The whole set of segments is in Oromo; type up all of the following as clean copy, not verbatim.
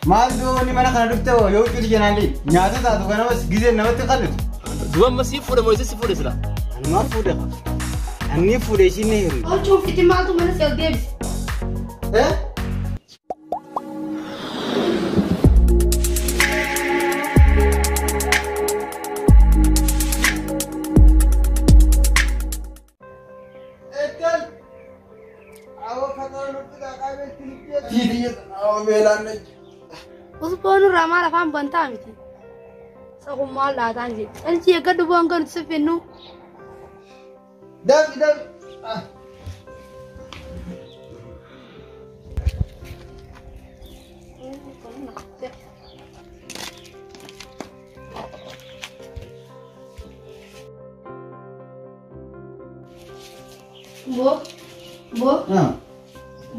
maal dooni mana kana dhufte yoo cuuti jeenaalli nyaata taatu kana bas gizee namatti qallitu. Du'a ma si fuudhe moo isa si fuudhe sila? Anumaa fuudhe qaba. Anni fuudhe ishiin ni hiru. Hojii fiti maaltu mana si deebise? Usboonu ramaa lafaan bantaa miti. Sagummaa laataan jedhe. Dhalchi eegga dhuboon kan si finnu. Dabi.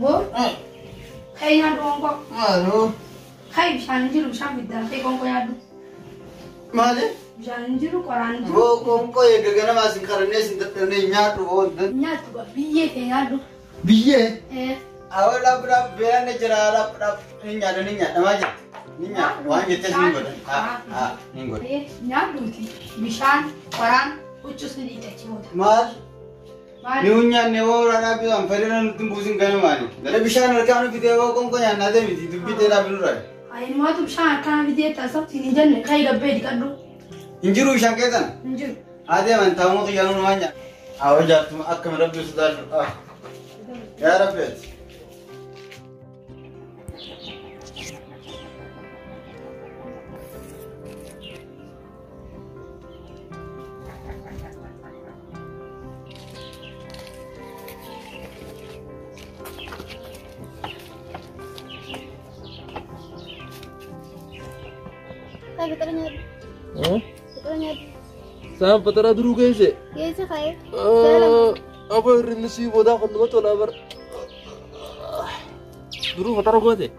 Bo. Kayaknya doang kok. Aduh. Kayak bisa jiru bisa bidang kayak kongko ya du. Mana? Bisa jiru koran jiru. Bo kongko ya gagana masih karena sintetnya nyatu bonden. Nyatu gak biye kayak du. Biye? Awal lap beran necara lap ini nyata aja. Ini nyata. Wah kita sih boden. Ini boden. Nyatu sih. Bisa koran ucus nih kecil. Mas. Niunya orang apa yang feriran tumbusin kaya mana? Dari bisa nerka video kongko yang ada miti tu video dah berurai. Ayo mau tu bisa kan video tasap sini jangan kayak gabe di kado. Injuru syangketan. Injuru. Ada man tahu mau yang namanya. Awal jatuh akam Rabbi sudah. Ya Rabbi. Sam patara dulu guys. Yes, kayak. Apa ini sih bodoh kan dulu tuh labar. Dulu patara gua deh.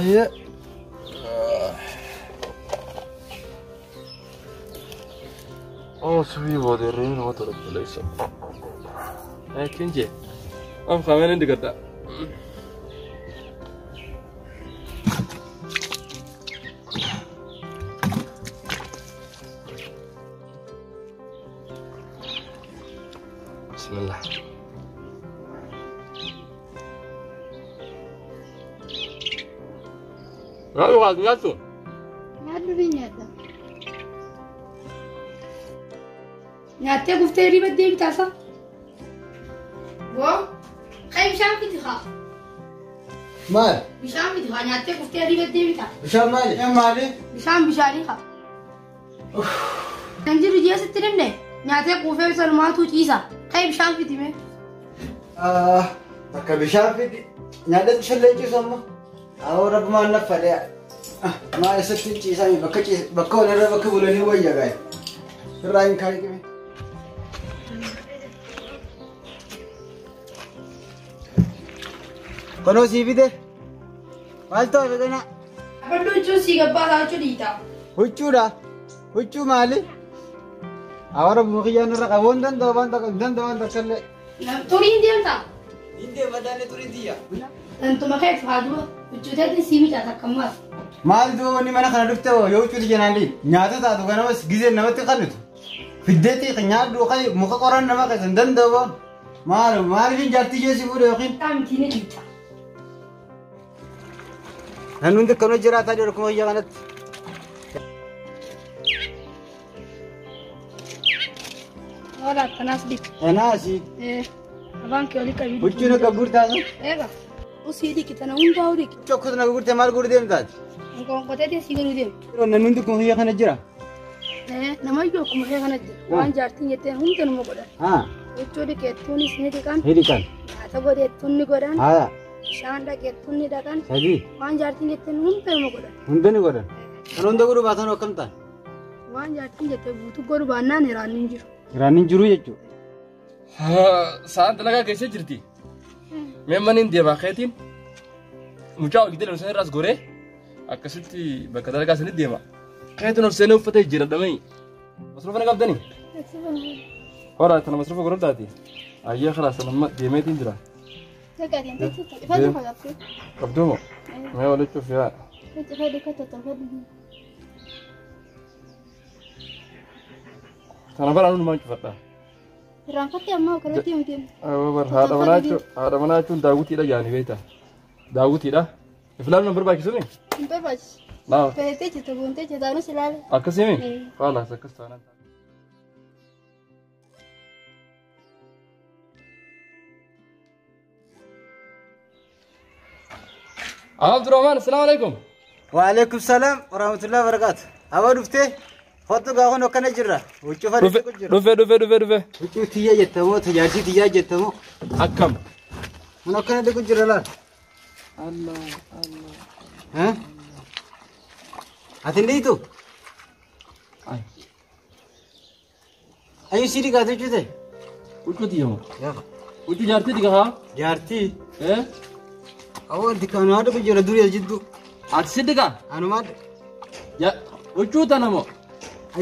Iya. Oh sih bodoh ini mau tuh lagi. Kinje. Kamera ini dekat tak? Bismillah. Nyatu. Nyatu di nyata. Nyata gufte ribet dia kita sah. Wo, kayak bisa kita kah? Mal. Bisa kita kah nyata gufte ribet dia kita. Bisa mal. Yang mana? Bisa ni kah? Anjir dia setirim deh. Nyata gufte sama tu cisa. Kayak bisa kita me. Tak bisa kita. Nyata cile cisa semua. Orang mana pada. Ma esok cisa ni bakal orang bakal bulan ni wajah gay. Rain kali kami. Kono CV deh. Malto apa kena? Apa lucu sih gak pasal cerita? Hucu mali. Awak mungkin nak kawin dan dawan tak kerle. Turin dia tak? India madane turin dia. Dan tu makai fadu. Lucu dah ni CV tak kemas. Mal tu ni mana kana dufte yo hucu di jenali. Nyata tak tu kana bas gize namatti qallitu. Fiddeti qanyad do kay muka qoran nama kay dan dawan. Mal bin jatti je si bude yakin. Kami tini kita. Nanu de kana jira tadi ko ya kanat. Ora panas dik. Enasi. Abang kali kali. Hucu na kabur ta. Ega. Usi dik kita na unda dik. Chokut na kabur te mal gur dem ta. Kau kata dia sigur dia. Nanu de ko ya kana jira. Nama yo kuma ya kana jira. Wan jarti nyete hunten mo goda. Ucu dik etunis ni dikan. Hedikan. Ata gode etunni godan. Shanda ketuni dakan. Sadi. Wan jarti nyete hunten mo goda. Hunten ni godan. Anunda guru bathan okamta. Wan jarti nyete butu goru banna ni ranin jiru. Ranin jiru jechu. Saat laga kaisa jirti. Memang ini dia maketin. Mucau kita langsung ras gore. Akasiti bakal laga sini dia mak. Kayak tu nafsu nufat aja jirat damai. Masrufan apa dah ni? Orang itu masrufan korang tadi. Ayah kelas nama dia metin jira. Dekat yang itu. Ibu tu apa? Abdul, saya boleh cuci ya. Fedhi kata fedhi. Kana bara nu main fata. Rangkatnya mau kalau tium. Bar hada manachu Daawud ida yani beita. Daawud ida. Iflan number baki sumi. Bebas. Nah. Pete cita bunte cita nu silale. Akasimi. Khalas akastana. Abdurrahman, assalamu alaikum. Waalaikum salam warahmatullahi wabarakatuh. Awa dhufte hotu gaafan akkana jirra. Huccuu fadhi jira. Dhufe. Huccuu tiyya jettamoo tajaajilli tiyyaa jettamoo. Akkam. Mun akkana dhiqu jira laal. Allah. Ati ndiitu? Ay. Ayu sidi kaatu jute? Huccuu tiyyamoo. Yaa. Huccuu jaartii diga haa? Jaartii. Awwa Dikkaanu haadha ku jira durii jiddu. ati siddiga? Anumaa Ya, huccuu tanamoo.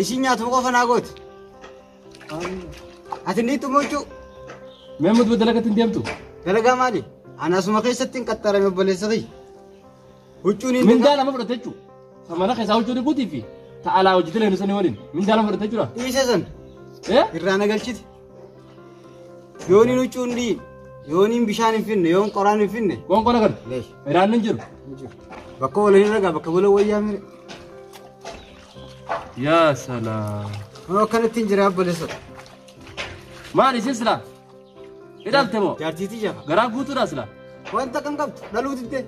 ishii nyaatuma qofa naa gooti. Ati ndiitu huccuu? Meemmut badalakatti hin deemtu? Dalagaa maali? Anasuma keessatti hin qaxxarame obboleessa kiyya. Huccuun hin Mindaa lama fudhate jechuudha. Samana keessaa huccuu dhiquutii fi ta'alaa hojjetu leenuu sanii waliin mindaa lama fudhate jechuudha. dhiise san irraa nagalchiti. Yooniin huccuun dhiin, yooniin bishaan hin finne, yoon qoraan hin finne. Qoonqona kan iraan hin jiru. Bakka waliin ragaa bakka wala wayyaa mire. Yaa salaam. Kun akkanatti hin jira obboleessa. Maali isin silaa? Hidhalte moo? Jaartiitii jafa. Garaa guutuudhaa silaa? Wanta kan qabdu dhaluu diddee.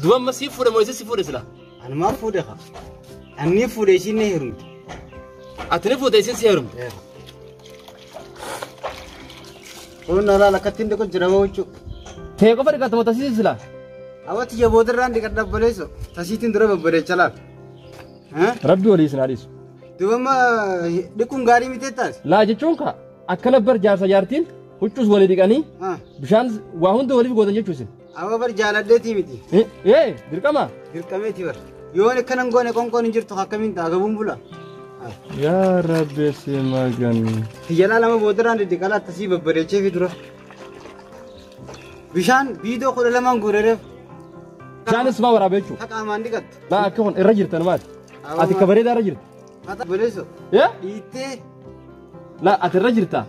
Duba amma sii fuudhe moo isa si fuudhe silaa? Anumaa fuudhe haa. Anni fuudhe isiin ni heerumti. Ati ni fuudhe isin si heerumte? Kun nalaa akkatti hin dhiqu jira moo huccuu? Tee qofa dhiqatta moo tasiisi silaa? Awwatti jabootarraan dhiqadha obboleessa. Tasiitiin dura babbareecha laal. Rabbi walii isin haadhiisu. Duba amma dhiquun gaarii mitee taas. Laa jechuun ka akkana bar jaarsa jaartiin huccuus walii dhiqanii bishaan waa hunda waliif gootan jechuu isin. Awwa bar jaaladheetii miti. Dirqama? Dirqameeti bar. Yoon akkanan goone qoonqoon hin jirtu akkamiin ta'a gabuun bula. Yaa Rabbi si magan. Jalaa lama boodarraan diddiqalaa tasii babbareechee fi dura. Bishaan biidoo 12 guurereef. Bishaanis maa waraabee jechuudha. Haqaamaan dhiqattu. Laa akka kun irra jirtan maati? Ati ka bareedaa irra jirta. Hata boleesso. Dhiittee. Laa ati irra jirta.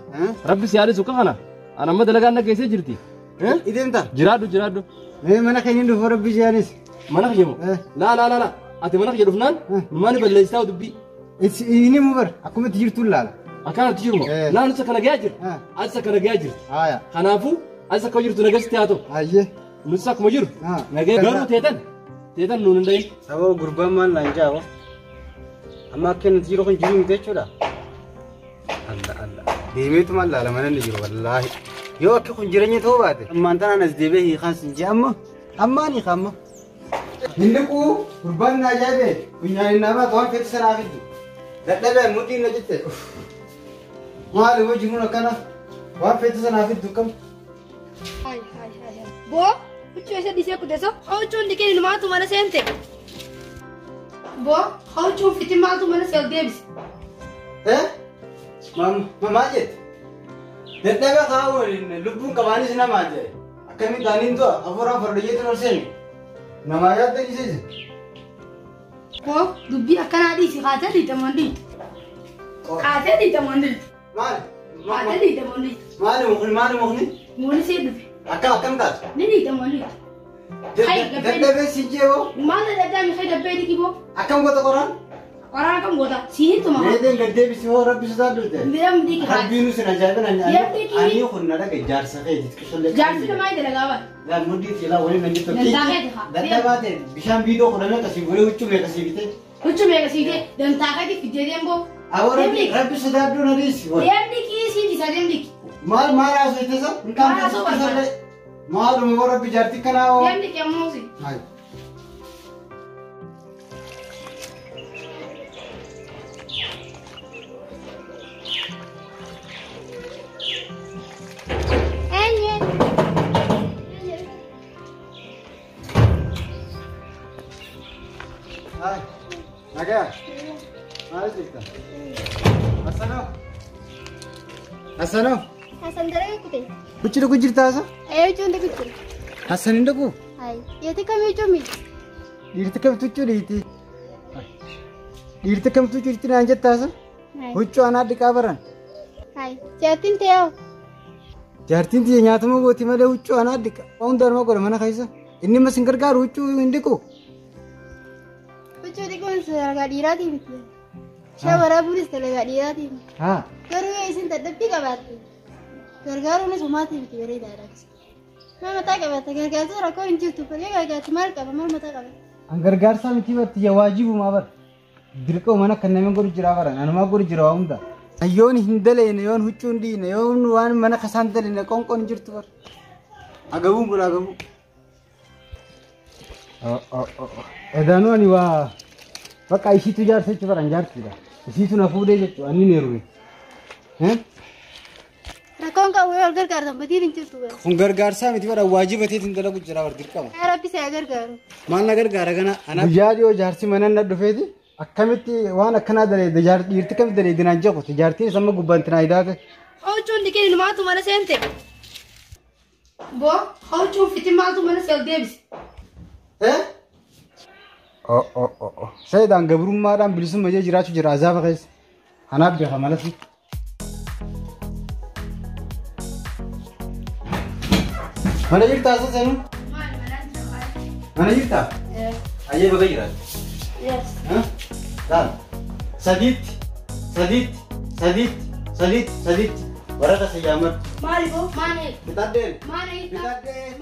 Rabbi si haadhisu kana. Ana amma dalagaan na geessee jirti. Ideemta. Jiraadhu. Mee mana keenya dhufu rabbi si haadhis. Mana kiyya moo? Laa. Ati mana kiyya dhufnaan maali balleessitaa dubbii? Inni mu bar akkuma itti jirtuun laala. Akkanatti jiru moo? Laa nuti kana gayaa jirti. Ati kana gayaa jirti. Kanaafuu ati akka jirtu nagasti haa ta'u. Ayyee. Nuti akkuma jiru. Nagee garuu teetan nuun hin dhayin. Sababa gurbaan maal naan jaaba. Amma akka nuti jiru kun jiru miti jechuudha. Allah. Deemeetu maal laala mana inni jiru wallaahi. Yoo akka kun jireenya ta'uu baate. Ammaan tanaan as deebee hiikaan sin jee ammaan hiika amma. Inni kuu gurbaan naa jaabee gunyaan hin namaa waan fedhi sanaa fiddu. Dadhabeen mudhiin na jette. Maali hojii kun akkana waan fedhi sanaa fiddu kam. Hai. Bo, huccuu isa dhisee kuteessa huccuun dhiqee ilmaatu mana seente. Bo, huccuun fitin maaltu mana si ol deebise. Maal jette? Dadhabee kaa'u lubbuun qabaanis namaa jee. Akkamiin taaniin to'a afuuraan fardayyeetu ol seenu. Namaa yaadda dhiisee. Bo, dubbii akkanaa dhiisi kaatee dhiitaman dhiitu. Maali mukni? Muuni see dhufe. Akkam taatu? Ni dhiitaman dhiitu. Dadhabee si jeewoo? Maal dadhabee mi dabbee dhiki boo? Akkam goota qoraan? Qoraan kam goota? Siiniin tuma. Meedeen gaddeebisi hoo rabbisu isaa dulte. Miidham dhiki haa. Rabbiinu sin ajaa'iban ani kun na dhagaye jaarsa keeti xiqqishollee. Jaarsi namaa hin dalagaa bara. Yaa mudhii filaa waliin nan jirtu. Dadhabaa ta'e bishaan biidoo kudhan akkasii godhee huccuu meeqasii bitee. Huccuu meeqasii bitee dantaa keetii fiddee deemboo. Awwa rabbi sodaaduu na dhiisi. Deemdi kiisii isa deemdi. Maal haasoo itti isa? Maal haasoo barbaada? Maaluma rabbi jaartii kanaa hoo? Deemdi qeemmuusi. Nagaa. Maal jirta? Hasanoo. Hasan daree kute. Huccuu dhiquu jirta hasa? Huccuun dhiqu jira. Hasan hin dhiqu? Yeeti kamii huccuu miti. dhiirti kamtu cuudhiiti. Dhiirti kamtu cuudhiiti naan jettaasa. Huccuu anaa dhiqaa baran. Jaartiin ta'ee Jaartiin tiyya nyaatama gooti malee huccuu anaa dhiqa. Hundaanuma godha mana keessa. Inni mas hin gargaaru huccuu hin dhiqu. huccuu dhiquun sadarkaa dhiiraatii miti. Shawaraa bulis dalagaa dhiiraatii miti. Garuu yoo isin dadhabbii qabaatte gargaaruunis homaatii miti bareedaadha. Maal mataa qabata gargaarsa rakkoo hin jirtu fayyee gargaarti maal qaba maal mataa qabata. An gargaarsaa miti barti waajibumaa bara. Dirqama mana kan namni godhu jira bara nanumaa godhu jira waa hunda. Yoon hin daleene yoon huccuu hin dhiine yoon waan mana kasaan daleene qonqoon hin jirtu bara. Agabuun bula agabuu. Edaanuu ani waa bakka ishiitu jaarsa jechuun bara jaartidha. Ishiitu na fuudhee jechuudha ani ni eruwe. Rakkoon qabu yoo gargaartan batiin hin jirtu bara. Kun gargaarsaa miti bara waajiba teetiin dalagu jira bara dirqama. Yaa Rabbi si haa gargaaru. Maal na gargaara kana? Guyyaa dhiyoo jaarsi mana na dhufeeti. Akkamitti waan akkanaa dalee dhiirti kamitti dalee dinaan jeeqote jaartiin samma gubbaan tinaa hidaate. Hawchuun dhiqee ilmaatu mana seente. Boo hawchuun fitin maaltu mana seel deebise. Sayyidaan gabrummaadhaan bilisummaa jee jiraachuu jira azaaba keessa. Kanaaf beeka malasi. Mana jirtaa asa seenuu? Mana jirtaa? Ayyee baga jiraatu. Yes. Laal. Sadiitti. Warra kasa yaamatu. Maali boo? Maali? Bitadeen. Maali? Bitadeen.